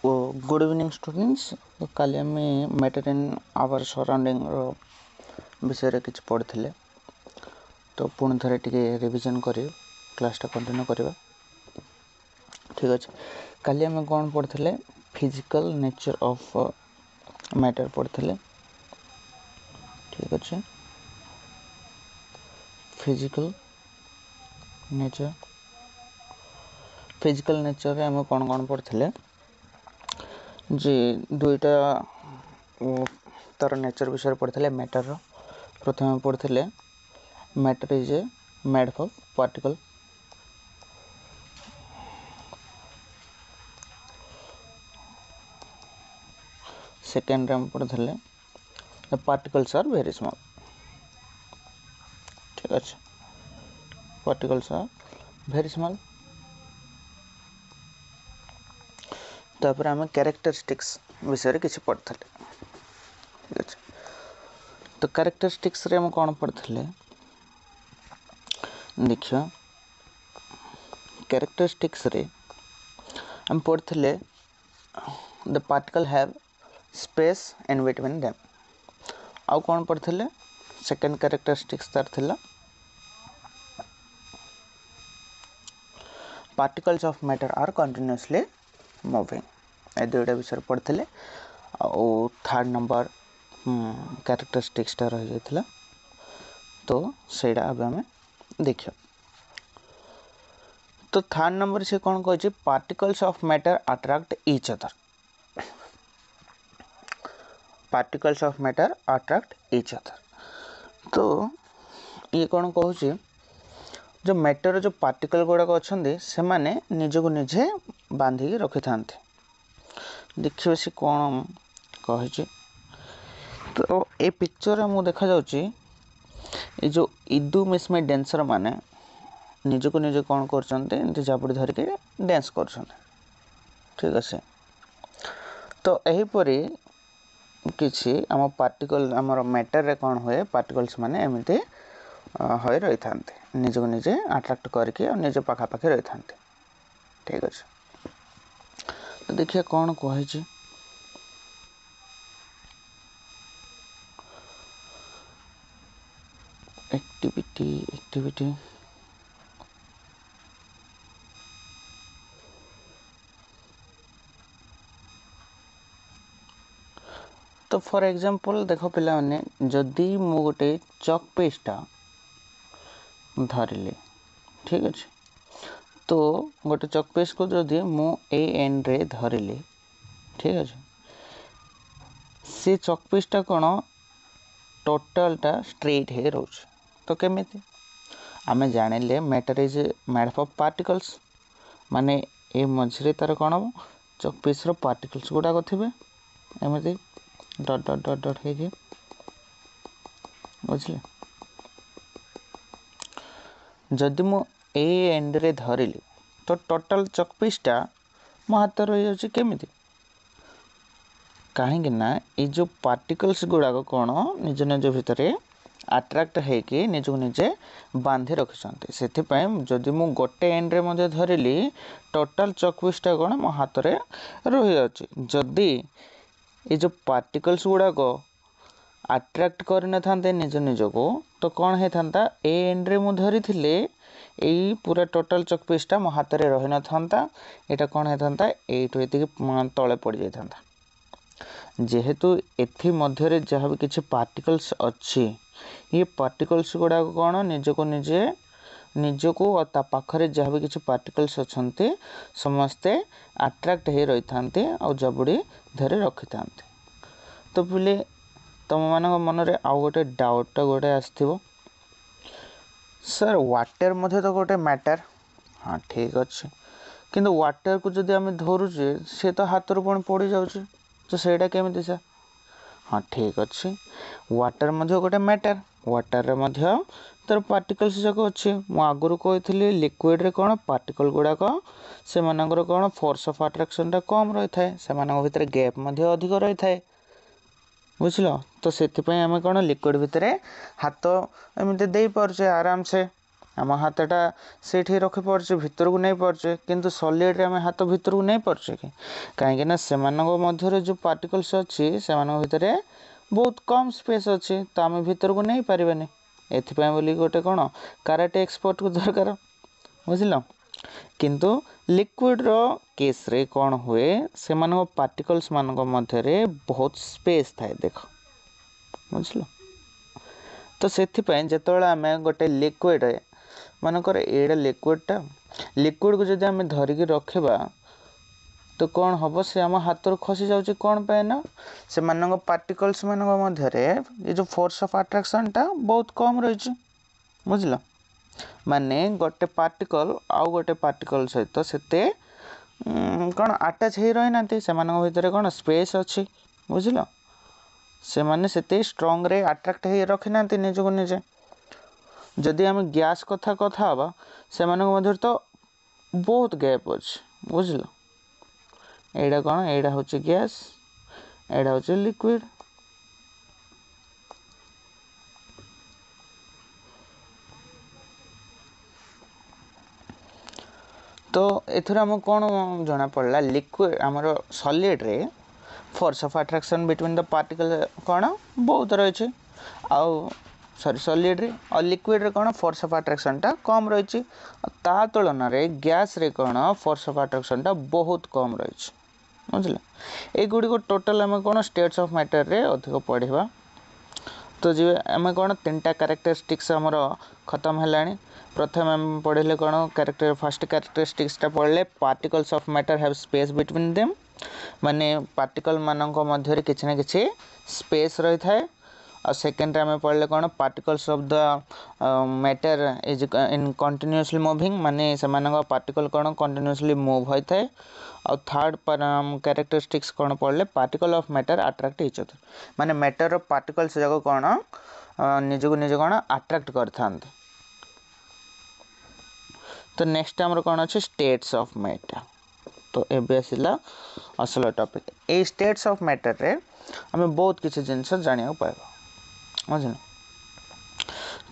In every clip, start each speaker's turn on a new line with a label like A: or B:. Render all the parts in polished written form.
A: Good evening students. काली आम matter in our surrounding विषय किसी पढ़ते तो पुणी थे टे रिविजन कर क्लासटा कंटिन्यू करवा। ठीक अच्छे, काली आम कौन पढ़ते फिजिकल नेचर ऑफ मैटर पढ़ते। ठीक अच्छे, फिजिकल नेचर आम कौन कौन पढ़ते जे दुईटा तार नेचर विषय पढ़ते। मैटर प्रथम पढ़ते matter is a made of particle. Second हम पढ़ते the particles are very small. ठीक अच्छे, पार्टिकल्स आर वेरी स्मॉल। तापर आम कैरेक्टरिस्टिक्स विषय किसी पढ़ते। ठीक अच्छे, तो कैरेक्टरिस्टिक्स रे हम कौन पढ़ते देखिए। कैरेक्टरिस्टिक्स रे हम पढ़ते the particle have space in between them. आउ कौन पढ़ते सेकेंड कैरेक्टरिस्टिक्स तार थिला particles of matter are continuously moving. ए दुईटा विषय पढ़ते। आउ थर्ड नंबर कैरेक्टरिस्टिक्स रही जाता, तो सेटा अब आम देखिए। तो थर्ड नंबर से कौन कह particles of matter attract each other. Particles of matter attract each other, तो ये कौन कहूँ जो मैटर जो पार्टिकल गुड़ाक अच्छा से माने निजको निजे बांधिकी रखि था। देखिए सी कौन कहे, तो ये पिक्चर आमको देखा जाउची ये जो इदु मिसमे डांसर माने निजको निजे कौन कर झापुड़ी धरिके डांस कर। ठीक अच्छे, तो यहीपरी किसी आम पार्टिकल आमर मैटर रे कौन हुए पार्टिकल्स माने एमती हो रही था, निजको निजे अट्रैक्ट करके और निज पाखापाखि रही था। ठीक अच्छे, तो देखिए कौन कहे एक्टिविटी तो फॉर एग्जांपल देखो पिला माने जदि मु गोटे चक पेस्टा धरली। ठीक अच्छे, तो गोटे चक पेस्ट को जदि मु ए एंड रे धरली। ठीक अच्छे, से चक पेस्टा कौन टोटालटा स्ट्रेट है रोच। तो केमिति आमे जानिले matter is made of particles माने ए मझे तार कौन हम चक पीस पार्टिकल्स गुड़ाक थे एमती डट डट डट डट है बुझे। जदि मु ए एंड रे धरली तो टोटाल चक पीसटा मो हाथ रही जाऊँ केमिति कहीं ये जो पार्टिकल्स गुड़ाक कौन निज निज भितर अट्रैक्ट होके निजको निजे बांधि रखिंट से जदि मु गोटे एंड रे धरली टोटाल चक पीसटा कौन मो हाथ रे रही जाऊँ। जदि ये जो पार्टिकल्स गुड़ाक अट्रैक्ट कर निज निजको तो कौन होता ए एंड रे मु धरी यही पूरा टोटाल चक पीसटा मो हाथ रे रही न था। यहाँ कौन होता ये तले पड़ जाता। जेहेतु एथि मध्य जहाँ भी किसी पार्टिकल्स अच्छी ये पार्टिकल्स गुड़ाक कौन निजको निजे निजको और ता पाखरे जहाँ भी किसी पार्टिकल्स अच्छे समस्ते अट्रैक्ट हो रही था और जबड़ी धरे रखि था। तो पिले तुम मान मन में आउ गोटे डाउट गोटे आसो सर वाटर मध्य तो गोटे मैटर। हाँ ठीक अच्छे, किंतु वाटर को जदि आम धरुचे सी तो हाथ रू पुणी पड़ जाऊँ तो सेटा केमिति सर। हाँ ठीक अच्छे, वाटर मध्य गोटे मैटर, वाटर मध्य तार पार्टिकल्स जाक अच्छे। मु आगुरी कही लिक्विड रे कौन पार्टिकल गुड़ाक से मानकर कौन फोर्स ऑफ अट्रैक्शन टा कम रही थाए, से भितर गैप मध्य अधिक रही थाए बुझल। तो से आम कौन लिक्विड भितर हाथ एमती दे पारे आराम से आम हाथटा से रखी पारे भितर को नहीं पारे किंतु सॉलिड रे आम हाथ भितर को नहीं पारे कि कहीं से मध्य जो पार्टिकल्स अच्छी से भितर बहुत कम स्पेस अच्छी तो आम भितर को नहीं पारे एथिपाई बोली गोटे कौन कराटे एक्सपर्ट को दरकार बुझल किंतु लिक्विड रो केस रे कौन हुए से पार्टिकल्स मानक मध्य बहुत स्पेस थाए देख बुझल तो से जो आम गोटे लिक्विड मानकर एड़ा लिक्विडटा लिक्विड को जब आम धरिकी रखा तो कौन हम से आम हाथ खसी जाऊँगी कौन पे ना से पार्टिकल्स मध्य ये जो फोर्स ऑफ अट्रैक्शन टा बहुत कम रही बुझल माने गोटे पार्टिकल आउ गोटे पार्टिकल सहित सेते कौन अटैच हो रही ना से भितर कौन स्पेस अच्छी बुझल से माने सेते स्ट्रॉन्ग रे अट्रैक्ट हो रखी ना निजको निजे जदि आम गैस कथा हवा से मध्य तो बहुत गैप अच्छे बुझल एटा कौन एटा हूँ गैस एटा हूँ लिक्विड तो एथर आम कौन जना पड़ा लिक्विड आमर सॉलिड रे force of attraction between the particle कौन बहुत रही आउ सॉरी सॉलिड रे और लिक्विड रे कौन फोर्स ऑफ अट्रैक्शन टा कम रही ता तुलन रे गैस रे कौन फोर्स ऑफ अट्रैक्शन टा बहुत कम रही बुझल एगुड़ी को टोटल आम कौन स्टेट्स ऑफ मैटर रे अधिक पढ़ा तो जी आम कौन तीन टा कैरेक्टरिस्टिक्स आमर खत्म है प्रथम आम पढ़ले कौन कैरेक्टर फर्स्ट कैरेक्टरिस्टिक्स टा पढ़ले particles of matter have space between them माने पार्टिकल मानक मध्य किसी ना कि स्पेस रही थाए और सेकेंड आम पढ़ले कौन particles of the matter is in continuously moving माने से पार्टिकल कौन कंटिन्यूअसली मूव होता है और थर्ड पर कैरेक्टरिस्टिक्स कौन पढ़ले particle of matter attract each other माने मैटर पार्टिकल्स जाक कौन निजको निज कौन अट्रैक्ट करता तो नेक्स्ट आमर कौन अच्छे स्टेट्स ऑफ मैटर तो एबे आसला असल topic A states of matter रे आम बहुत किसी जिनस जाना पाइबा बुझल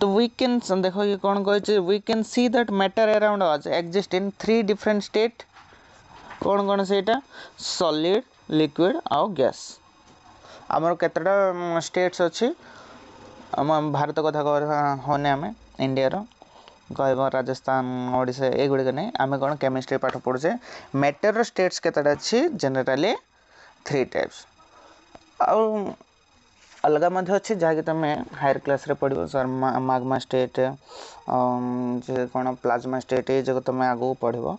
A: तो वी कैन देखो ये कौन कहे we can see that matter around us exist in 3 different state कौन कौन से सॉलिड लिक्विड आउ गैस आमर केतटा स्टेट्स अच्छी आम भारत कथा होने आम इंडिया रो कह राजस्थान ओडिशा एगुड़िक नहीं आम कौन केमिस्ट्री पाठ पढ़ुचे मैटर स्टेट्स केतटा अच्छी जनरली 3 टाइप्स आउ अलग अच्छे जहाँकि तुम हायर क्लास रे पढ़ो सर माग्मा स्टेट कौन प्लाज्मा स्टेट ये जगह तुम आगू पढ़ो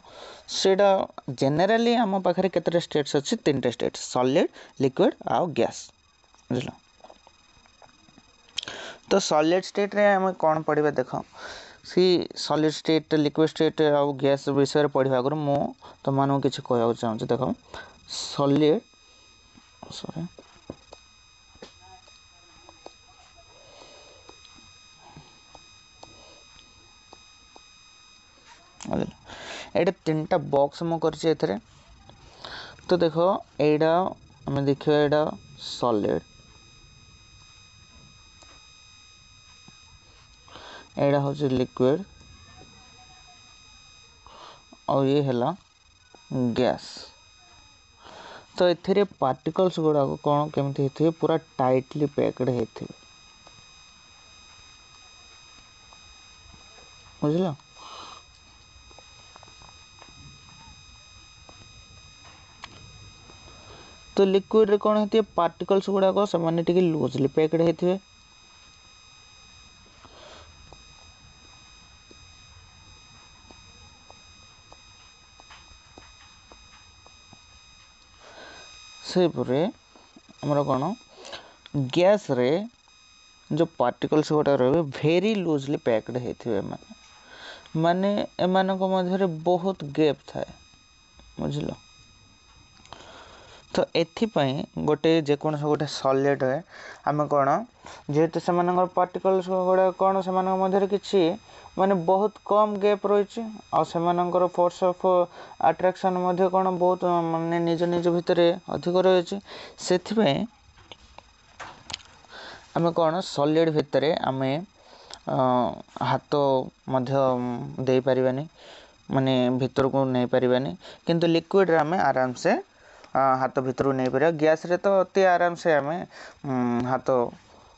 A: सेटा जेनेराली आम पाखे केतटा स्टेट्स अच्छी 3टा स्टेट सॉलिड लिक्विड आउ गैस बुझल तो सॉलिड स्टेट रे आम कौन पढ़ा देख सी सॉलिड स्टेट लिक्विड स्टेट आउ गैस विषय पढ़ा आगे मु तुम किसी कहना चाहूँगी देख सॉलिड सॉरी एटा 3टा बॉक्स मु करछि एथरे तो देखो एडा हमें देखियो एडा सॉलिड एडा हो लिक्विड और ये हैला गैस तो एथिरे पार्टिकल्स गुड़ा कौन केमती हेथिबे पूरा टाइटली पैक्ड हेथिबे बुझला तो लिक्विड रे कौन होती है पार्टिकल्स गुड़ाक से लूजली पैक्ड होते से आमर कौन गैस रे जो पार्टिकल्स गुड़ा रहे भेरी लूजली पैक्ड होते माने एमानक मध्य बहुत गैप थाए बुझल तो एथिपाई गोटे जेकोन गोटे सॉलिड है आम कौन जेहेतु से पार्टिकल्स गुड़ा कौन से मध्य किसी माने बहुत कम गैप रही और फोर्स ऑफ अट्रैक्शन मध्य कौन बहुत माने निज निज भितर अधिक रही से आम कौन सॉलिड भितर आम हाथ दे पारिबानी माने भितर को नहीं पारिबानी किंतु लिक्विड रे आमे आराम से हाथ भितर को नहीं पारिबा गैस रे तो अति आराम से आमे हाथ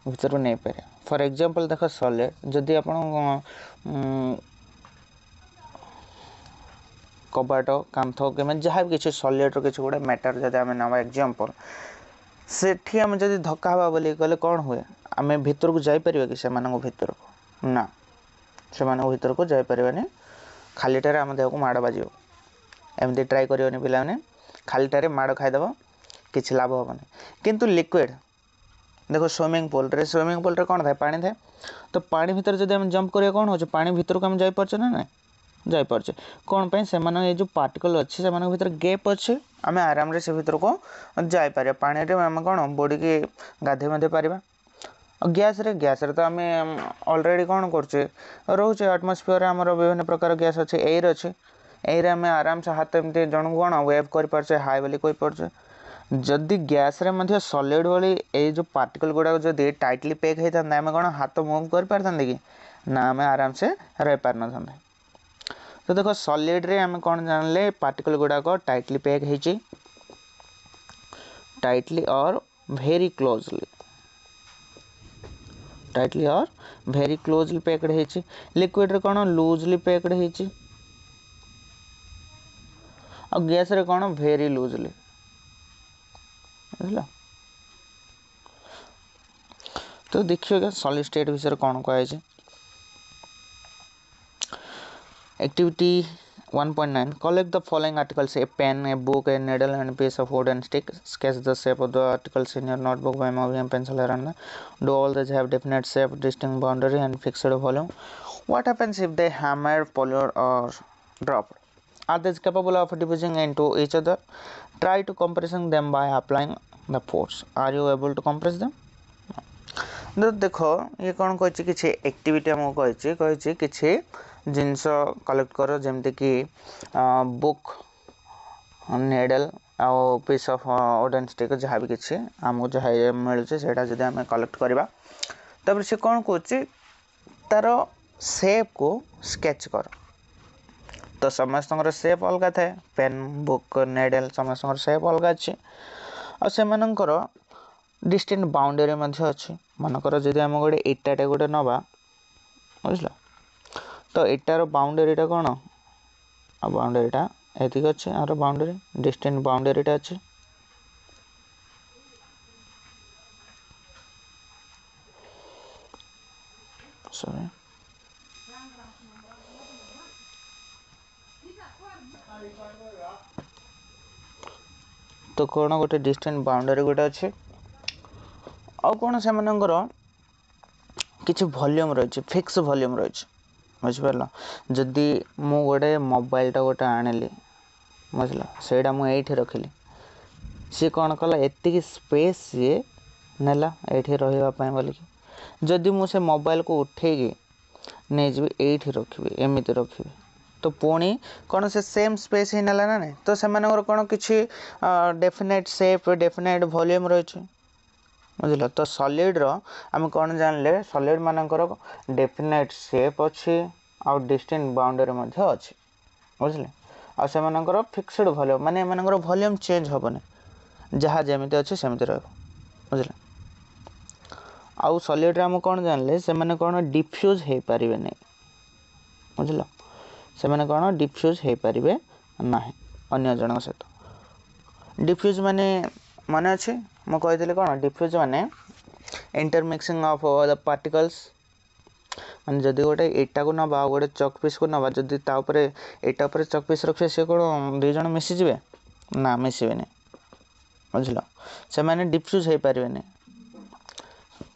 A: भितर को नहीं पारे फॉर एग्जांपल देखो सॉलिड जदि आपण कबाट कांथ कि जहाँ भी किसी सॉलिड किसी गोटे मैटर जब आम ना एग्जांपल सेठी आम जब धक्का हवा बोली कहले कौन हुए आम भितर को जापर कि से भितर को ना से भितर को जापरबानी खालीटार आम देह को माड़ बाज एमती ट्राए करनी पे खालीटार माड़ खाईदेव किसी लाभ हेनी किंतु लिक्विड देखो स्विमिंग पूल रे कौन था पानी था तो पानी भितर जब आम जंप करिया कौन हो पानी भितर को आम जापरचे ना ना जापरचे कौन पे से जो पार्टिकल अच्छे से भीतर गैप अच्छे आम आराम से भीतर को जापर पानी आम कौन बॉडी की गाधे मधे पार गैस रे तो आम ऑलरेडी कौन करचे रोचे एटमॉस्फेयर आमर विभिन्न प्रकार गैस अच्छे एयर अच्छे एयर आम आराम से हाथ एमती जन कौन वेव कर हाई बोली कहीपे जदि गैस रे सॉलिड वाली ये जो पार्टिकल गुड़ाक जदि टाइटली पैक होता आम कौन हाथ मूव कर पारते कि ना आम आराम से रही पार न तो देखो सॉलिड रे आम कौन जानले पार्टिकल गुड़ाक टाइटली पैक है टाइटली और वेरी क्लोजली टाइटली और वेरी क्लोजली पैक्ड है लिक्विड रे कौन लूजली पैक्ड है और गैस रे कौन वेरी लूजली बुझल तो देखिए सॉलिड स्टेट विषय कौन कहे activity 1.9 collect the following articles a pen a book a needle and a piece of wood and stick sketch the shape of the articles in your notebook by moving a pencil around do all these have definite shape distinct boundary and fixed volume what happens if they hammer polar or dropped are these capable of diffusing into each other try to compressing them by applying the force are you able to compress them तो देखो ये कौन कही किसी activity आमको कही किसी जिनस collect कर जमती कि बुक नेडल आउ पीस ऑफ वुडन स्टिक जहाँ भी किसी आमको जहाँ मिलूँ से आम कलेक्ट करवा तब से कौन कह तार सेप को स्केच कर तो समस्त सेप अलग थाए पेन बुक नेडल समस्त सेप अलग अच्छे और से डिस्टेंट बाउंडरी अच्छी मनकर जदि आम गोटे इटाटे गोटे नवा बुझल तो इटार बाउंडरीटा कौन आ बाउंडरीटा एतिक अच्छे आर बाउंडरी डिस्टेंट बाउंडरीटा अच्छे सॉरी तो कौन गोटे डिस्टेंट बाउंडरी गोटे अच्छे आ कौन से किसी वॉल्यूम रही फिक्स वॉल्यूम रही बुझिपार जदि मु गोटे मोबाइलटा गोटे आनिली बुझल सेटा मुझे रखिली सी कौन कला एतिक स्पेस सी नेला ये रही बोलिकी जदि मुझे मोबाइल को उठेगी नहीं जी ये रखी एमती रखी तो पुणी कौन से सेम स्पेस ही नेला ना नहीं तो से कौन किसी डेफिनेट शेप डेफिनेट वॉल्यूम रही बुझल तो सॉलिड रो आम कौन जानले सॉलिड मानकर डेफिनेट शेप अच्छी आउ डिस्टेंट बाउंडरी अच्छी बुझले आ से फिक्सड वॉल्यूम माने एमानकर वॉल्यूम चेंज हेनी जहाँ जमी अच्छे सेमती बुझले आउ सॉलिड आम कौन जानले से माने कौन डिफ्यूज हो पारे नहीं बुझल से माने कौन डिफ्यूज हो पारे ना अन्य जन सहित डिफ्यूज माने माने अच्छे मैं कही कौन डिफ्यूज माने इंटरमिक्सिंग ऑफ द पार्टिकल्स माने जदि गोटे इटा को नवा गोटे चक पीस को नवा जदि इटा पर चक पीस रखिए सी कौन दुई जन मिसीजे ना मिसबे बुझल से माने डिफ्यूज हो पारे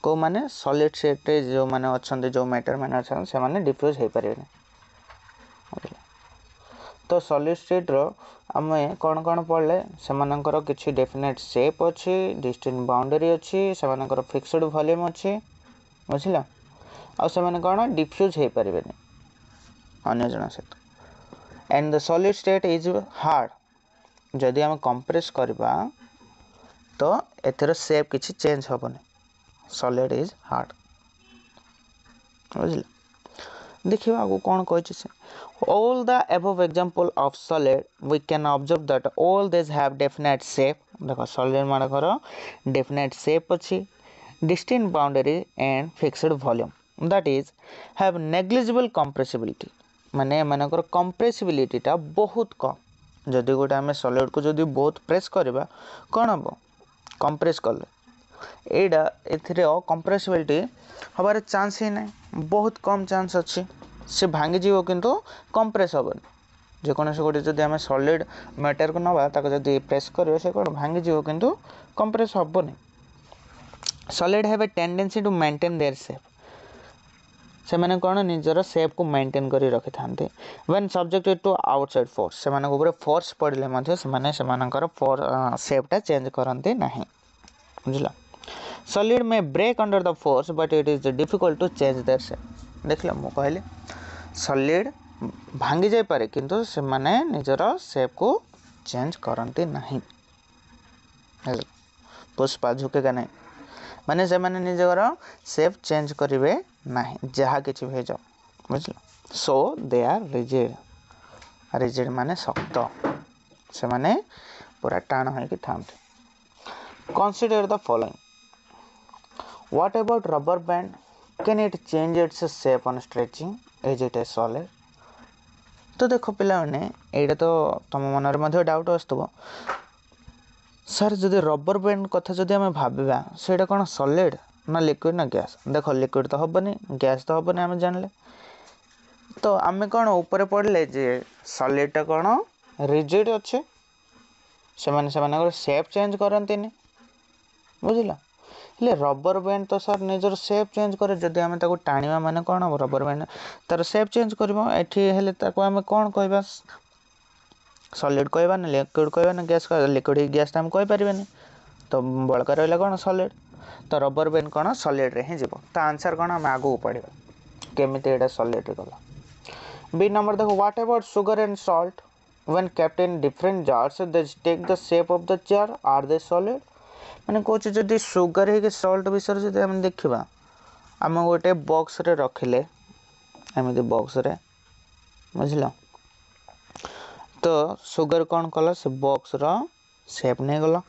A: कौ माने सॉलिड स्टेट जो माने अच्छा जो मैटर मैंने अच्छा से माने डिफ्यूज हो पारे तो सॉलिड स्टेट रो आम कौन कौन पढ़ले से किसी डेफिनेट शेप अच्छी डिस्टेंट बाउंडरी अच्छी से फिक्सड वॉल्यूम अच्छी बुझल आ से कौन डिफ्यूज हो पारे अन्य जन सहित and the solid state is hard जदि आम कंप्रेस करवा तो एथर शेप किसी चेंज हेनी सॉलिड इज हार्ड बुझिल देखिए आगु कौन कही से all the above example of solid we can observe that all these have definite shape देखो solid मानकर definite shape अच्छी distinct boundary and fixed volume that is have negligible compressibility माने मानकर compressibility टा बहुत कम जदि गोटे आम सॉलिड को जदि बहुत प्रेस करवा कौन हम कंप्रेस कले एटा एथिरे कंप्रेसिबिलिटी हबार चांस ही ना बहुत कम चांस अच्छी से भांगी जीव किंतु कंप्रेस हेनी जेकोसी गोटे जदि आम सॉलिड मैटर को नवा जदि प्रेस कर से कौन भांगी जीव किंतु कंप्रेस हेनी solid have a tendency to maintain their shape से माने कौन निजर शेप को मेंटेन करी रखि थांते when subjected to outside force से माने ऊपर फोर्स पड़ले मध्ये से माने सेमानकर शेपटा चेंज करते नहीं बुझला सॉलिड में break under the force but it is difficult to change their shape देखला मु कहले सॉलिड भांगी जाय पारे किंतु से माने निजर शेप को चेंज करते नहीं पुष्पा झुकेगा नहीं माने से माने निजर शेप चेंज करिवे नहीं जहाँ किसी भी जाओ बुझल so they are rigid rigid माने शक्त से माने पूरा टाण होइकि थांते consider the following what about rubber band can it change its shape on stretching is it a solid तो देखो पिला माने एटा तो तुम मन रे डाउट आसतबो सर जदि रबर बैंड कथा जदि आम भाबा सेटा कौन सॉलिड ना लिक्विड ना गैस देख लिक्विड तो हेनी गैस तो हेनी आम जानले तो आम कौन ऊपर पड़े जे सॉलिडटा कौन रिजिड अच्छे से शेप चेंज करती बुझला हेले रबर बैंड तो सर निजर शेप चेंज करे जदि आम टाणिबा माने कौन हम रबर बैंड तार शेप चेंज कर आम कौन कहबा सॉलिड कहबा ना लिक्विड कहबा ना गैस कहबा लिक्विड गैस तो आम कहि परिबानी तो बड़का रहा कौन सॉलिड तो रबर बैंड कौन सॉलिड रे ही जीव तो आंसर कौन आम आगू पढ़ा केमिति एटा सॉलिड रे गला बी नंबर देखो what about sugar and salt when kept in different jars they take the shape of the jar are they solid माने कोच जदी शुगर है कि सॉल्ट विषय जदी हम देखिबा आम गोटे बॉक्स रे रखिले एमिति बॉक्स रे बुझलो तो शुगर कौन कला से बॉक्स रो शेप नहीं गला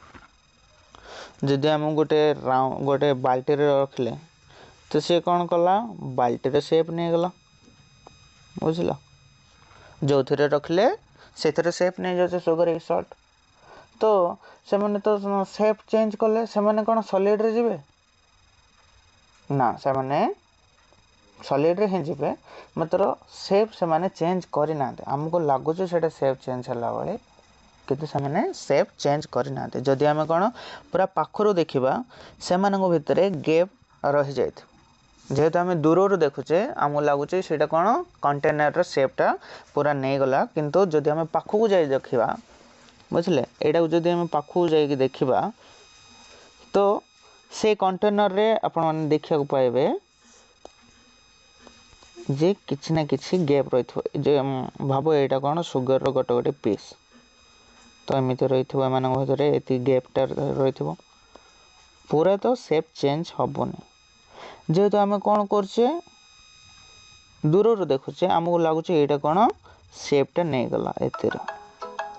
A: जदि आम गोटे बाल्टी रे रखिले तो सी कौन कला बाल्टी रे शेप नहीं गला बुझल जो थे रखिले से शेप नहीं जाए शुगर सॉल्ट तो से मैंने तो शेप चेंज कले से मैंने कौन सॉलिड रे जिवे ना से मैंने सॉलिड रे ही जिवे मात्र शेप से मैंने चेंज करना आमको लगुच से शेप चेंज है बेले किंतु से शेप चेंज करना जदि आम कौन पूरा पाखर देखा से भितर गैप रही जाए जेहेतु आम दूर देखुचे आमको लगुच से कौन कंटेनर शेपटा पूरा नहीं गला किंतु जदि आम पाखक जाए देखा बुझले यहाँ जदि आम पाखक जाइए देखा तो से कंटेनर रे आपण मैंने देखा पाइबे जे किसी ना किसी गैप रही भाव यहाँ कौन सुगर गोटे गोटे पीस तो एमती रही भर ये गैपटा रही पूरा तो शेप चेंज हेनी जेहेतु आम कौन करचे दूर देखुचे आमको लगुच यहाँ कौन शेपटा नहीं गला एतिर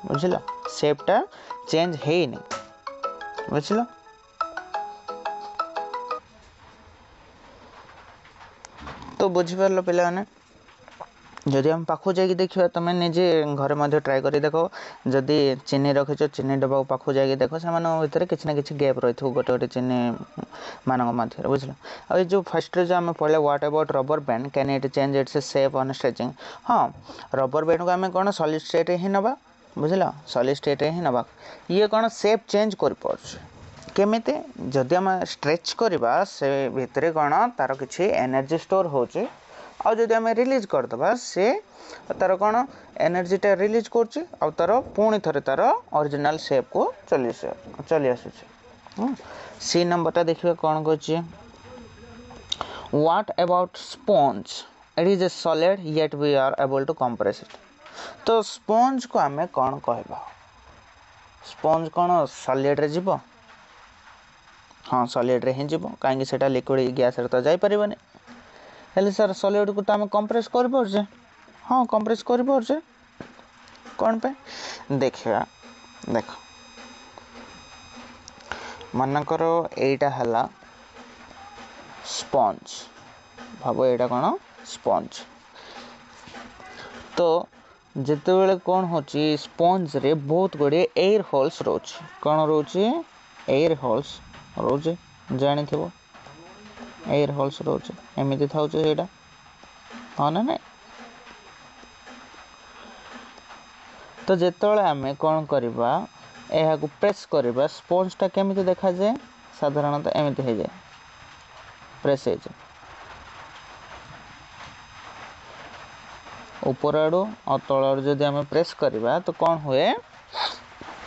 A: बुझल शेपटा चेंज है नहीं बुझल तो बुझिपार पे जदि हम पाखु जाकि देखा तुम निजे घर में ट्राए कर देख जदि चीनी रखीच चीनी डब्बा पाखु जाकि देख से भितर किसी ना कि गैप रही गोटे गोटे चीनी मान मध्य बुझल आ जो फर्स्ट जो आम पढ़े what about rubber band can it change its shape on stretching हाँ रबर बैंड को आम कौन सॉलिड स्टेट ही नवा बुझल सॉलिड स्टेट ही नवा ये कौन शेप चेंज कर केमिति जदि आम स्ट्रेच करवा से भितर कौन तार किसी एनर्जी स्टोर होचे आउ जदि आम रिलीज करदे से तार कौन एनर्जीटा रिलीज कर तार पुणी थे तार ओरिजिनल शेप को चली आसूचे सी नंबरटा देखिए कौन कहे what about sponge it is a solid yet we are able to compress it तो स्पंज को आम कौन कहबा स्पंज कौन सॉलिड रे जीव हाँ सॉलिड रे ही जीव कहीं लिक्विड गैस रे तो जाई परिबनी हेले सर सॉलिड को तो आम कंप्रेस कर पारे हाँ कंप्रेस कर पारे कौन पे देखा देख मनकर एटा हला स्पंज भाव एटा कौन स्पंज तो जिते बेले कौन होची स्पंज रे बहुत गुड़े एयर होल्स रोच कौन रोचे एयर होल्स रोचे जानी थो एयर होल्स रोचे एमती था यहाँ हाँ ना नहीं तो जिते आम कौन करवा यह प्रेस करवा स्पंजटा केमी देखा जाए साधारणतः एमती हो जाए प्रेस हो जाए ऊपर आड़ू और तल आड़ू जदि आम प्रेस करवा तो कौन हुए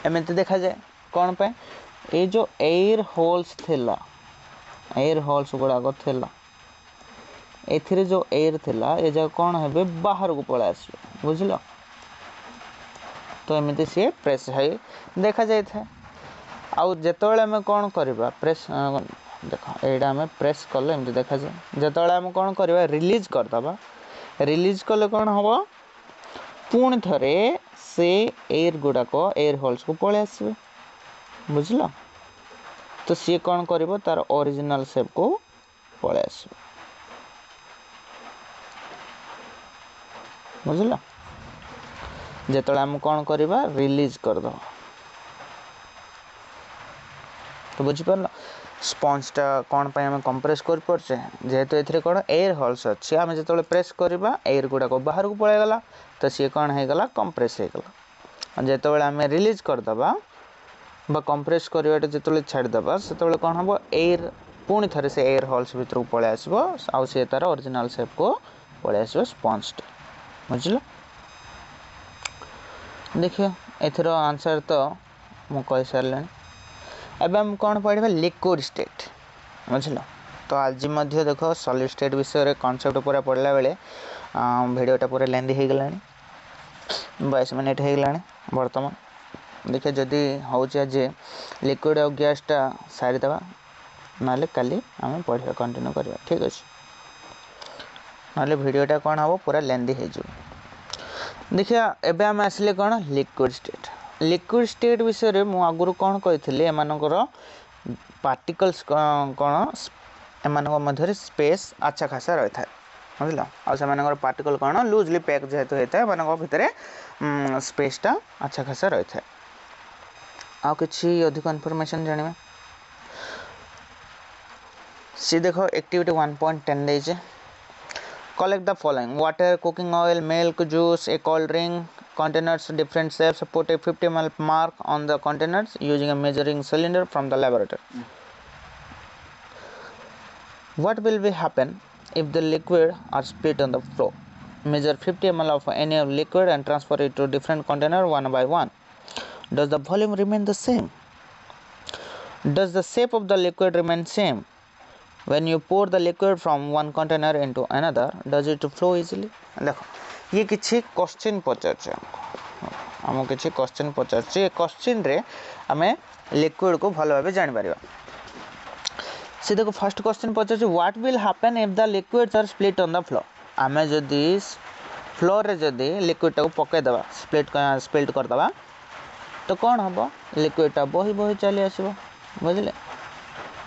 A: एमती देखा जाए कौन पे ये जो एयर होल्स थिला एयर होल्स गुड़ाक थिला एथिरे जो एयर थिला ये जगह कौन है बाहर को पलै आस बुझल तो एमती सी प्रेस है देखा जाए था आउ जिते आम कौन करवा प्रेस देख एटा आम प्रेस कले एमती देखा जाए जिते आम कौन करवा रिलीज करदबा रिलीज कले कौन हम पुणी थे से एयर गुड़ाक एयर होल्स को पलै आसबे बुझल तो सी कौन कर तार ओरिजिनल शेप को पलै आस बुझल जिते आम कौन करवा रिलीज करद तो बुझिपार स्पंजटा कौन पे आम कंप्रेस कर पारे जेहेतु ये कौन एयर होल्स अच्छी आम जो प्रेस करवा एयर गुड़ाक बाहर को पलैगला तो सी कौन होगला कंप्रेस होगला जिते आम रिलीज करदबा बा कंप्रेस करवा जो छाड़दबा से कौन हम एयर पुणी थे से एयर होल्स भर को पलै आसो आउ सी तार ओरिजिनल शेप को पलै आसो स्पंजटा बुझल देखिए एथर आंसर तो मु कही सारे एवं हम कौन पढ़ा लिक्विड स्टेट बुझल तो आज देख सॉलिड स्टेट विषय कॉन्सेप्ट पूरा पढ़ला बेले वीडियोटा पूरा लेंदी हो गला 22 मिनट हो गला बर्तमान देखिए जदि हूँ आज लिक्विड और गैसटा सारीदे ना काली आम पढ़ा कंटिन्यू करवा ठीक अच्छे ना वीडियोटा कौन हम पूरा लेंदी हो देखिए एबे आम आसिले कौन लिक्विड स्टेट विषय मु आगुरी कौन कही एमानकर पार्टिकल्स कौन एमान मध्य स्पेस अच्छा खासा रही है बुझल आर पार्टिकल कौन लूजली पैक जेहेतु होता है एम भितर स्पेसटा अच्छा खासा रही है आ कि अधिक इनफॉरमेशन जानिबा सी देखो activity 1.10 देजे collect the following water cooking oil milk juice a cold drink containers different shapes put a 50 ml mark on the containers using a measuring cylinder from the laboratory what will be happen if the liquid are split on the floor measure 50 ml of any liquid and transfer it to different container one by one does the volume remain the same does the shape of the liquid remain same when you pour the liquid from one container into another does it flow easily देखो ये किसी question पचार आम किसी question पचार question रे आम liquid को भल भाव जान पार से देखो फर्स्ट क्वेश्चन पचार what will happen if the liquids are split on the floor आम जदि फ्लोर रे जदि लिक्विडटा को पकईदे स्प्लिट करदे तो कौन हम लिक्विडटा बही बही चली आसो बुझे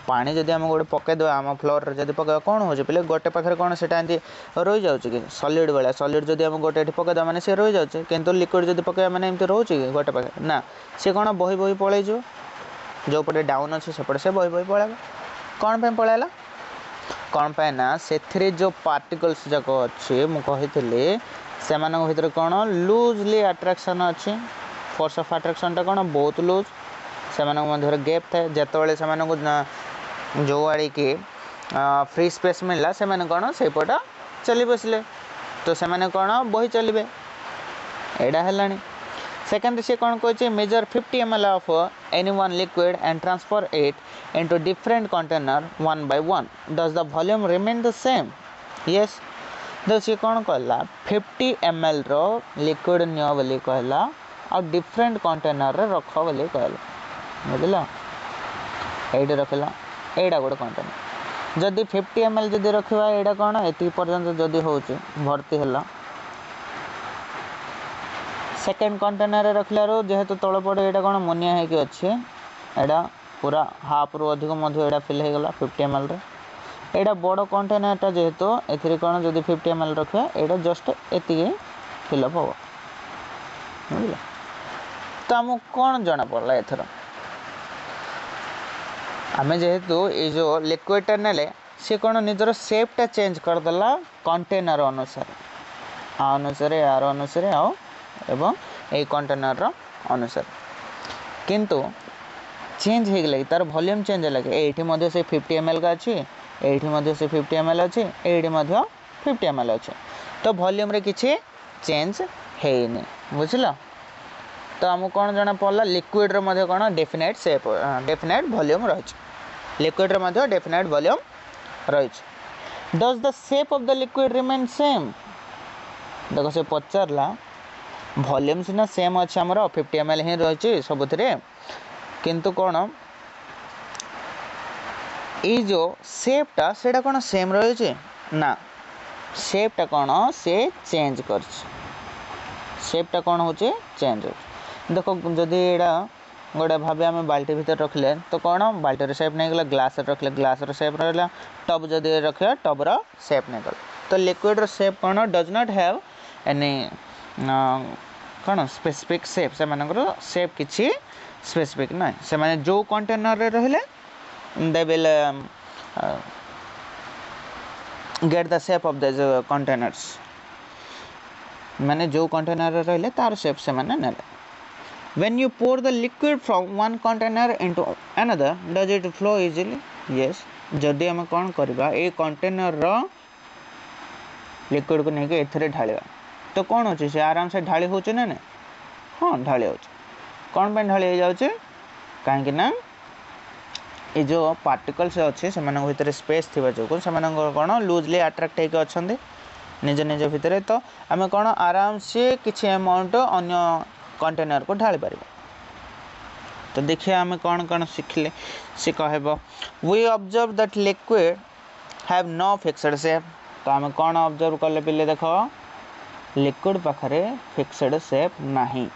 A: पानी जदि आम गोटे पकईदे आम फ्लोर रे जदि पकईवा कौन हो पे गोटे पाखे कौन से रही जाऊँ कि सॉलिड भाया सॉलिड जदि आम गोटे पकईदे मैंने सी रही जाऊँ किंतु लिक्विड जदि पकईवा मैंने एमती रोचे कि गोटे पाखे ना सी कौन बही बही पलि जो पटे डाउन अच्छे सेपटे से बही बही पलैब कौन पे पलैला कौन पे ना से जो पार्टिकल्स जाक अच्छे मुझे से भर कौन लूजली अट्राक्शन अच्छी फोर्स ऑफ अट्राक्शनटा कौन बहुत लूज से मध्य गैप थाए जिते से जो आड़ की फ्री स्पेस मिलला से कौन से पट चली बसले तो से कौन बही चलिए एडा है सेकेंड सी कौन कहे measure 50 ml of any one liquid and transfer it into different container one by one does the volume remain the same yes तो सी कौन कहला 50 ml रो लिक्विड नियो बोली कहला और डिफरेंट कंटेनर रे रख बोली कहला बुझल ये रखला एटा गोटे कंटेनर जदि 50 ml जदि रखा यहाँ कौन ये पर्यंत जदि हो भर्ती है सेकेंड कंटेनर रखल जेहेतु तल पड़े यहाँ कौन मुनिया होगी अच्छे यहाँ पूरा हाफ रु अधिक यहाँ फिल होगा 50 ml यहाँ बड़ कंटेनरटा जेहेतु ए कौन जब 50 ml रखा यहाँ जस्ट ये फिलअप हम बुझे तो आमको कौन जना पड़ा एथर आम जेहेतु ये जो लिक्विडटा नेले सी कौन निजर सेपटा चेंज करदेला कंटेनर अनुसार यार अनुसार एवं ये कंटेनर अनुसार किंतु चेंज हो गला तार वॉल्यूम चेंज है ये से 50 ml का अच्छी ये से 50 ml अच्छी ये 50 ml अच्छे तो वॉल्यूम रे किसी चेंज है बुझल तो आमको कौन जना पड़ा लिक्विड रे कौन डेफिनेट सेप डेफिनेट वॉल्यूम रही लिक्विड रे डेफिनेट वॉल्यूम रही does the shape of the liquid remain same देखो से पचारला वॉल्यूम सीना सेम अच्छे आमर 50 ml ही रही सबुथ किंतु कौन ये जो सेपटा सेटा कौन सेम रही ना सेपटा कौन से चेंज कर सेपटा कौन हो चेंज हो देखो जदि यहाँ गोटे भाव आम बाल्टी भितर रखले तो कौन बाल्टी सेप नहीं गला ग्लास रखले ग्लास सेप रहा टब जदि रखे टबर सेप नहीं गला तो लिक्विड सेप कौन डज नॉट हैव एनी कौन स्पेसिफिक सेप से सेप किसी स्पेसिफिक ना से माने जो कंटेनर रे रहले they will get the shape of the containers माने जो कंटेनर रे रहले तार शेप से माने नेले when you pour the liquid from one container into another does it flow easily yes जदि आम कौन करवा ए कंटेनर रो लिक्विड को लेके एथरे ढालिया तो कौन हो से आराम से ढाली हो ना ना हाँ ढाली हो कौन पे ढाली हो जाए कहीं ना ये जो पार्टिकल्स अच्छे से भीतर स्पेस थी जो से कौन लूजली अट्राक्ट होकर अच्छा निज निज भितर तो आम कौन आराम से किसी अमाउंट अन्य कंटेनर को ढाली पार तो देखिए आम कौन कौन शिखले सी कह we observe that liquid have no fixed shape तो आम कौन ऑब्जर्व कले पिले देख लिक्विड पाखरे फिक्स्ड शेप नहीं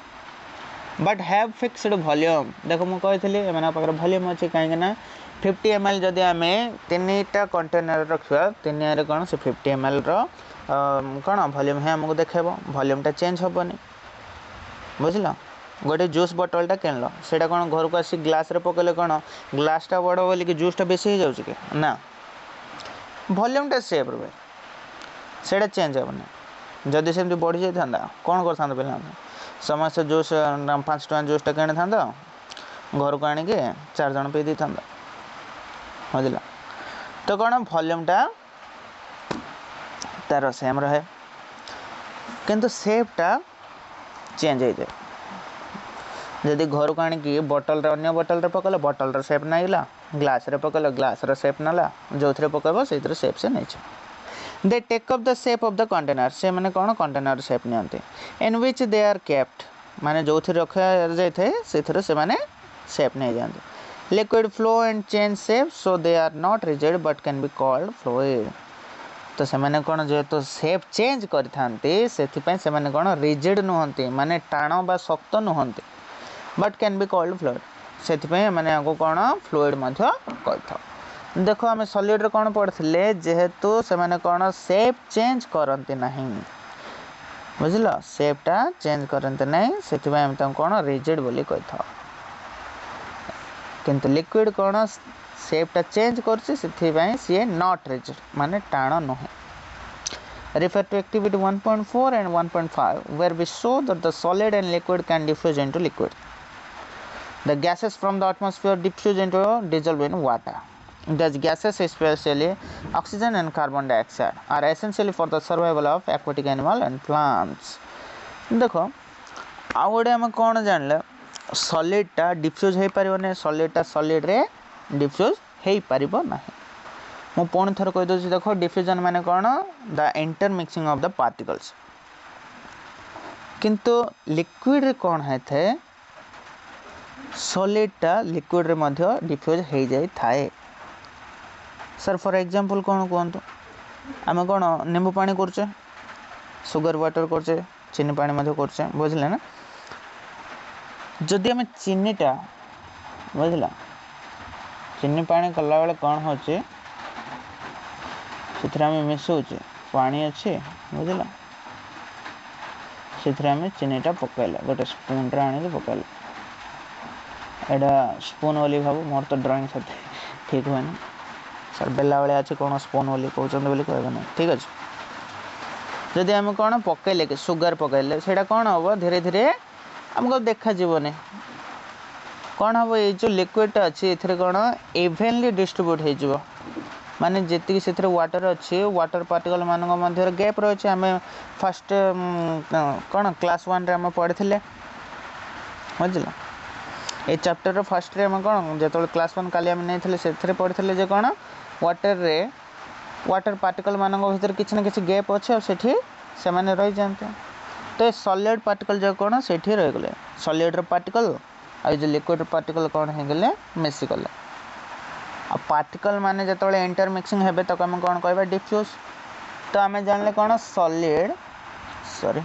A: बट हैव फिक्स्ड वॉल्यूम देखो मुझे कही पाखे वॉल्यूम अच्छे कहीं 50 ml जदि आम 3टा कंटेनर रखा 3 कौन से 50 ml कौन वॉल्यूम है आमको देखेब वॉल्यूमटा चेंज हेनी बुझल गोटे जूस बोतलटा किनल से कौन घर को आसी ग्लास रे पकड़े कौन ग्लासटा बड़ बोलिक जूसटा बेसी हो जाऊँ कि ना वॉल्यूमटा सेम रुहे से चेंज हेनी जदि सेमती बढ़ी जाता कौन कर पे समस्त जूस 5 टଙ୍କା जूसटा किणी था घर को आणिक 4 जन पी दी था बुझल तो कौन वॉल्यूमटा तार सेम रहे किंतु सेपटा चेंज हो जाए जदि घर को आणिकी बोतल अन्य बोतल पकड़े बोतल सेप नाइला ग्लास रे पकड़े ग्लास सेप नाला जो थे पकड़ से सेप से नहीं they take up the shape of the container से मैंने कौन कंटेनर सेप नियंती in which they are kept माने जो थे रखा जाए से माने सेप नहीं जाते liquid flow and change shape so they are not rigid but can be called fluid तो से मैंने कौन जेहेतु सेप चेंज करते से कौन रिजिड नुहति माने टाण बा शक्त नुहति but can be called fluid से मैंने आपको कौन फ्लूइड कही देखो आम सॉलिड रे कौन पढ़ते जेहेतु से मैंने कौन सेप चेंज करते ना बुझल सेपटा चेंज करते ना से कौन रिजिड बोली कही था किंतु लिक्विड कौन सेपटा चेंज कर सी नॉट रिजिड माने टाण नुहे refer to activity 1.4 and 1.5 where we show that the solid and liquid can diffuse into liquid. The gases from the atmosphere diffuse into dissolve in water. These gases, especially oxygen and carbon dioxide, are essential for the survival of aquatic animal and plants. देखो आउ गोटे आम कौन जानले सॉलिडटा diffuse हो पारे सॉलिडटा solid रे diffuse हो पार ना मु पुणी थर कहीदे देख डिफ्यूजन माने कौन the intermixing of the particles किंतु लिक्विड रे कौन होता है सॉलिडटा लिक्विड रे मध्य डिफ्यूज हो जाए थाए सर फॉर एग्जांपल कौन कहतु आम कौन नींबू पानी करचे सुगर वाटर करचे चीनी पानी करचे बुझले ना जदि आम चीनीटा बुझला चीनी पानी कला बेले कौन होचे से मिसौचे पानी अच्छे बुझला से आम चीनीटा पकईला गोटे स्पून आने पकईला एटा स्पून बोली भाव मोर तो ड्रॉइंग से ठीक हुए ना सर बेला भाया अच्छे कौन स्पून बोली कहते बोली कह ना ठीक अच्छे जदि आम कौन पकईले कि सुगर पकईले से कौन हम धीरे धीरे आमको देखा जीवनी कौन हम ये जो लिक्विडटा अच्छी ए कौन इवेनली डिस्ट्रीब्यूट हो माने जी से वाटर अच्छी वाटर पार्टिकल मान मध्य गैप रही आम फास्ट कौन क्लास 1 रे आम पढ़ी थे बुझल ये चैप्टर फास्ट रे आम कौन जो क्लास 1 काली आम नहीं से पढ़ी जे कौन वाटर रे वाटर पार्टिकल मान भर किसी ना कि गैप अच्छे से मैंने रही जाते तो ये सॉलिड पार्टिकल जो कौन से रहीगले सॉलिड पार्टिकल आ जो लिक्विड पार्टिकल कौन हो गले मिसिगले आ पार्टिकल माने जो इंटर मिक्सिंग हे तो आम कौन कह डिफ्यूज तो आम जानले कौन सॉलिड सॉरी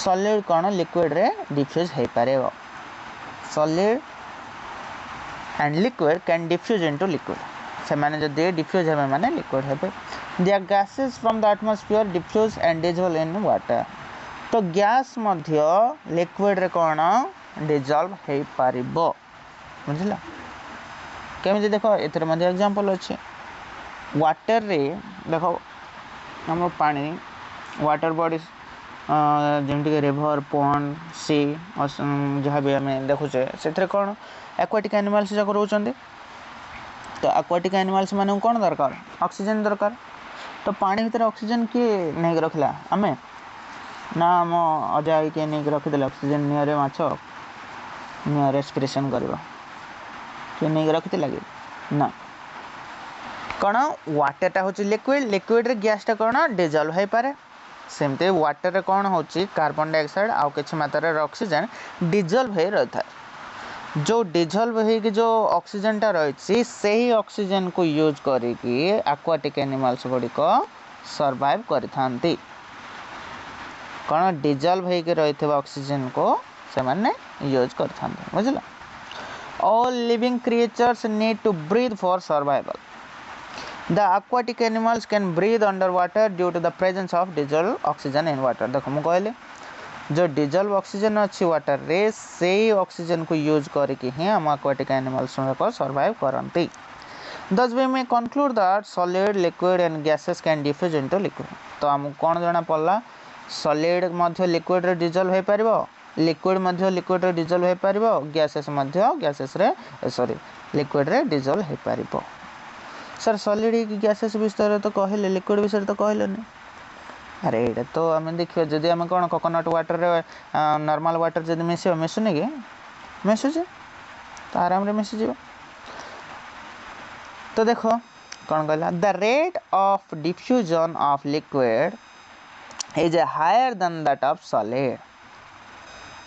A: सॉलिड कौन लिक्विड रे डिफ्यूज हो पारे solid and liquid can diffuse into liquid से माने जदि डिफ्यूज हे माने लिक्विड हे दिया gases from the atmosphere diffuse and dissolve in water तो गैस मध्य लिक्विड रे कौन डिजोल्व हो पारिबो बुझला केमी देख ए एग्जांपल अच्छे वाटर रे देखो हम पानी वाटर बॉडी जमीक रिवर पॉन्ड सी जहाँ भी आम देखुचे से कौन एक्वाटिक एनिमल्स जाक रोचते तो एक्वाटिक एनिमल्स मान कौन दरकार ऑक्सीजन दरकार तो पानी भीतर ऑक्सीजन किए नहीं रखला आमे ना आम अजा किए नहीं रखीदे ऑक्सीजन निरे माछ निह रेस्पिरेशन कर किए नहीं रखी लगे ना कौन वाटरटा हूँ लिक्विड लिक्विड रे गैसटा कौन डिजोल्व हो पारे सेमती वाटर रे कौन हो कार्बन डाइऑक्साइड आउ किसी मात्रा ऑक्सीजन डिजोल्व हो रही था जो डिजोल्व हो जो ऑक्सीजन टा रही से ही ऑक्सीजन को यूज करके एक्वाटिक एनिमल्स गुड़िक सर्वाइव करथांती कौन डिजोल्व हो रही ऑक्सीजन को से माने यूज करथांती बुझला all living creatures need to breathe for survival the aquatic animals can breathe underwater due to the presence of dissolved oxygen in water देखो मु कहले जो डिजोल्व ऑक्सीजन अच्छी वाटर रे से ऑक्सीजन को यूज करके ही हम एक्वाटिक एनिमल्स को सर्वाइव करती thus we may conclude that solid liquid and gases can diffuse into liquid तो हमको कौन जना पड़ला सॉलिड मध्य लिक्विड रे डिजोल्व हो पारिबो लिक्विड मध्य लिक्विड रे डिजोल्व हो पारिबो गैसेस मध्य गैसेस रे सॉरी लिक्विड रे डिजोल्व हो पारिबो सर सॉलिड की गैसेस विषय तो कहले लिक्विड विषय तो कहले नहीं अरे ये तो आम देखिए जदि आम कौन कोकोनट वाटर रे नॉर्मल वाटर जदि मिस मिसुनी कि मिसुचे तो आराम रे मिसीज तो देखो कौन कहला the rate of diffusion of liquid is higher than that of solid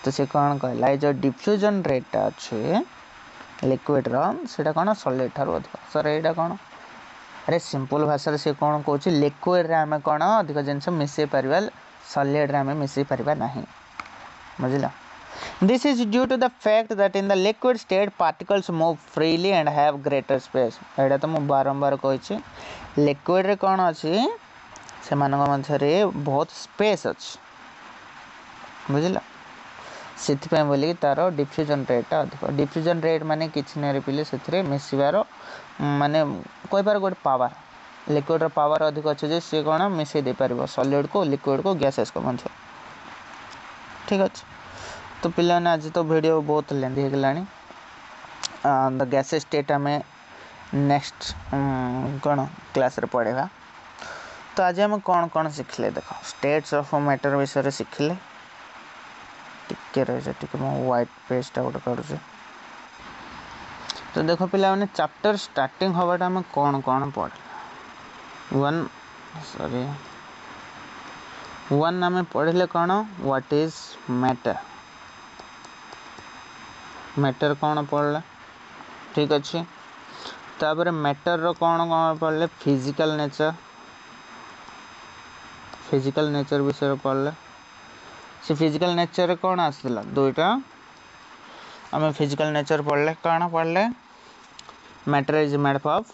A: तो से कौन कहला जो डिफ्यूजन रेट अच्छे लिक्विड रा कौन सॉलिड ठार अधिक सर यहाँ कौन अरे सिंपल भाषा से कौन कौच लिक्विड रे आम कौन अधिक जिन मिसई पार सॉलिड रे आम मिसई पार ना बुझला this is due to the fact that in the liquid state particles move freely and have greater space यहाँ तो मुझे बारंबार कही लिक्विड रे कौन अच्छी से मध्य बहुत स्पेस अच्छी बुझला से बोलिए तार डिफ्यूजन रेट अधिक डिफ्यूजन रेट माने किसी नहीं पिले से मिसबार माने कहींपार गोटे पावर लिक्विड पावर अधिक अच्छे सी कौन मिसई दे पार सॉलिड को लिक्विड को गैसेस को मध्य ठीक अच्छे तो पिला आज तो वीडियो बहुत लेंदी हो गलानी द गैसेस स्टेट आम नेक्स्ट कौन क्लास रे पढ़ेगा तो आज आम कौन कौन शिखले देख स्टेट्स ऑफ मैटर विषय शिखले टिके रही मो व्हाइट पेजटा गोटे काटुचे तो देख पिला मैंने चैप्टर स्टार्टिंग हवाटा आम कौन कौन पढ़ वन आम पढ़ले कौन व्हाट इज मैटर मैटर कौन पढ़ला ठीक अच्छे तापर मैटर रो कौन कौन पढ़ले फिजिकल नेचर विषय पढ़ले से फिजिकल नेचर कौन आसला दुईटा आम फिजिकल नेचर पढ़ले कौन पढ़ले matter is made up of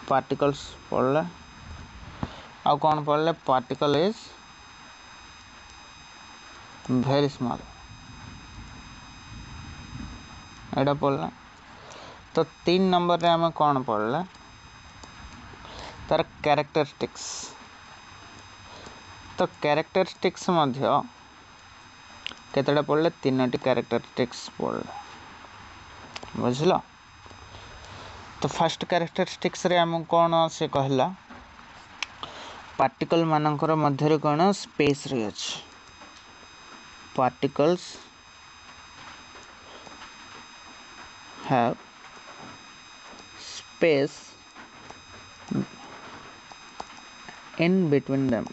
A: particles पढ़ले आ कौन पढ़ले पार्टिकल इज वेरी स्मॉल एटा पढ़ले तो 3 नंबर रे आम कौन पढ़ले तार कैरेक्टरिस्टिक्स तो कैरेक्टरिस्टिक्स मध्य केतटा पढ़ले 3टी कैरेक्टरिस्टिक्स पढ़ले बुझल तो फर्स्ट कैरेक्टरिस्टिक्स रे आम कौन से कहला पार्टिकल मानकर मध्य कौन स्पेस रे अछि particles have space in between them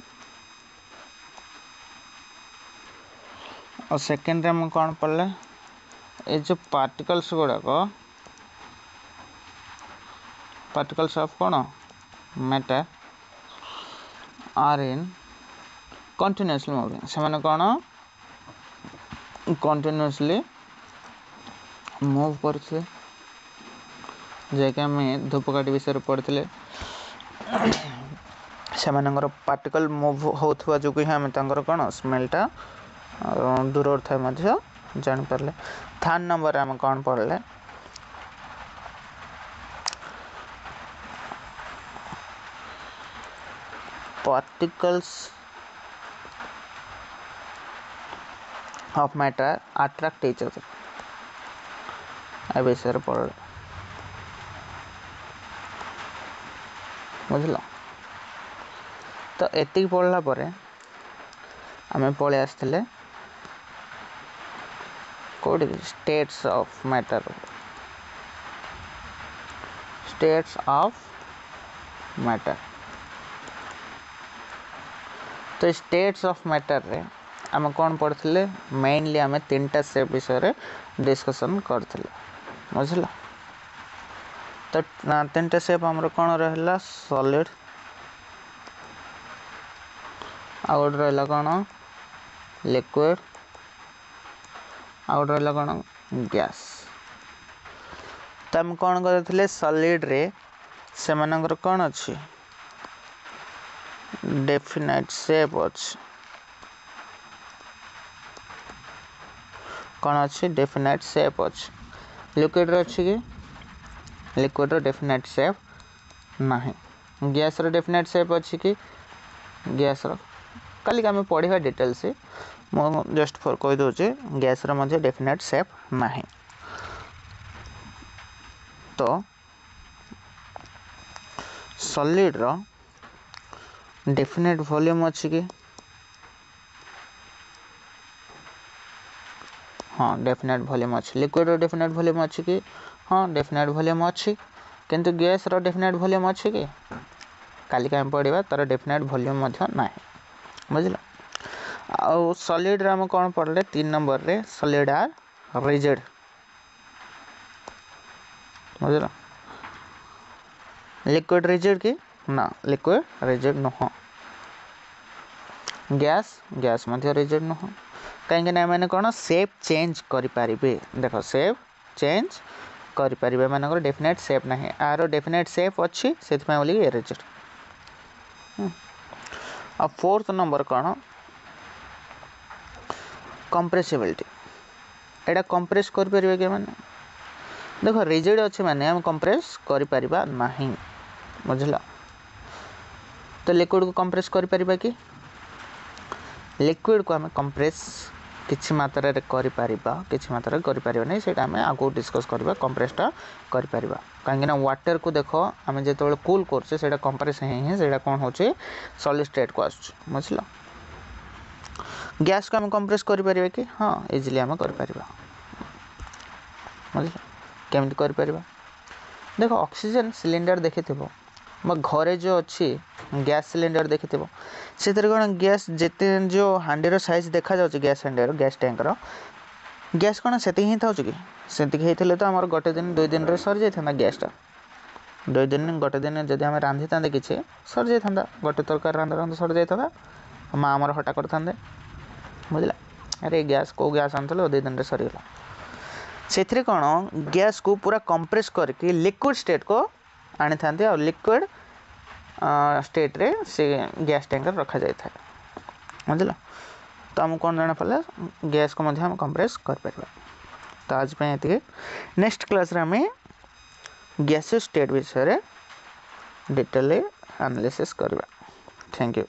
A: और सेकेंड रे हम कौन पढ़ले ये जो पार्टिकल्स गुड़ाक पार्टिकल्स ऑफ कौन matter are in continuously moving से माने कौन कंटिन्यूअसली मूव करते जैक आम धूपकाठी विषय पढ़ते से पार्टिकल मूव होता जो आम कौन स्मेलटा दूर था जापारे थर्ड नंबर आम कौन पढ़ले particles of matter attract each other ए विषय पढ़ले बुझल तो एति पढ़ला परे आम पलि आसते कौटी स्टेट्स ऑफ मैटर तो स्टेट्स ऑफ मैटर रे आम कौन पढ़ते मेनली आम 3टा शेप विषय डिस्कशन करते बुझल तो 3टा शेप आमर कौन रहा सॉलिड आ गोटे रहा कौन लिक्विड आ गोटे रहा कौन गैस तो आम कौन करते सॉलिड रे से मानकर कौन अच्छी डेफिनाइट शेप अच्छी कौन अच्छी डेफिनाइट शेप अच्छी लिक्विड रे अच्छी कि लिक्विड रो डेफिनाइट शेप नहीं गैस रो डेफिनाइट शेप अच्छी कि गैस रो कल आम पढ़ा डिटेल से मु जस्ट फॉर कही दूचे गैस रो मध्य डेफिनाइट शेप नहीं तो सॉलिड रो डेफिनाइट वॉल्यूम अच्छी कि हाँ डेफिनाइट वॉल्यूम अच्छी लिक्विड रो डेफिनाइट वॉल्यूम अच्छी कि हाँ डेफिनाइट वॉल्यूम अच्छी किंतु गैस रो डेफिनाइट वॉल्यूम अच्छी कि काली आम पढ़ा तार डेफिनाइट वॉल्यूम ना बुझल आ सॉलिड रे हम कौन पढ़ले 3 नंबर रे सॉलिड आर रिजिड बुझल लिक्विड रिजिड कि ना लिक्विड रिजिड नुह गैस मध्य रिजिड नुह कहीं मैंने कौन शेप चेंज करें देख शेप चेंज करें मानकर डेफिनाइट शेप ना आर डेफिनाइट शेप अच्छी से बोलिए रिजिड आ 4th नंबर कौन कंप्रेसिबिलिटी एटा कंप्रेस कर परिबे के माने देखो रिजिड अच्छे माने हम कंप्रेस करि परिबा नाही बुझला तो लिक्विड को कंप्रेस करि परिबा कि लिक्विड को हम कंप्रेस किछि मात्रा रे करि परिबा किछि मात्रा रे करि परिबा नै सेटा हम आगो डिस्कस करबा कंप्रेसटा करि परिबा काहेकि ना वाटर को देखो हम जेतोल कूल करछे सेटा कंप्रेस हे सेटा कोन होचे सॉलिड स्टेट को आछ बुझला गैस को हम कंप्रेस करि परिबा कि हां इजीली हम करि परिबा बुझला केमति करि परिबा देखो ऑक्सीजन सिलेंडर देखिथिबो घरे जो अच्छी गैस सिलेंडर देखिथिबो से कौन गैस जिते जो हांडी रो साइज देखा जाउछ गैस हांडी रो गैस टैंक रो गैस कौन से ही था कि से तो आम गोटे दिन 2 दिन रे सरी जाता गैसटा 2 दिन गोटे दिन जब आम रांधि था कि सरी जाता गोटे तरकारी रांधा रांधा सरी जाता माँ आमर हटा करते बुझला अरे गैस को गैस आनल 2 दिन सरीगला से कौन गैस को पूरा कंप्रेस करके लिक्विड स्टेट को आनी था और लिक्विड स्टेट रे से गैस टैंकर रखा जाए बुझल तो आमको कौन जाना पड़ा गैस को हम कंप्रेस कर पार तो आज ये नेक्स्ट क्लास रे आम गैस स्टेट विषय डिटेल एनालिसिस करवा थैंक यू।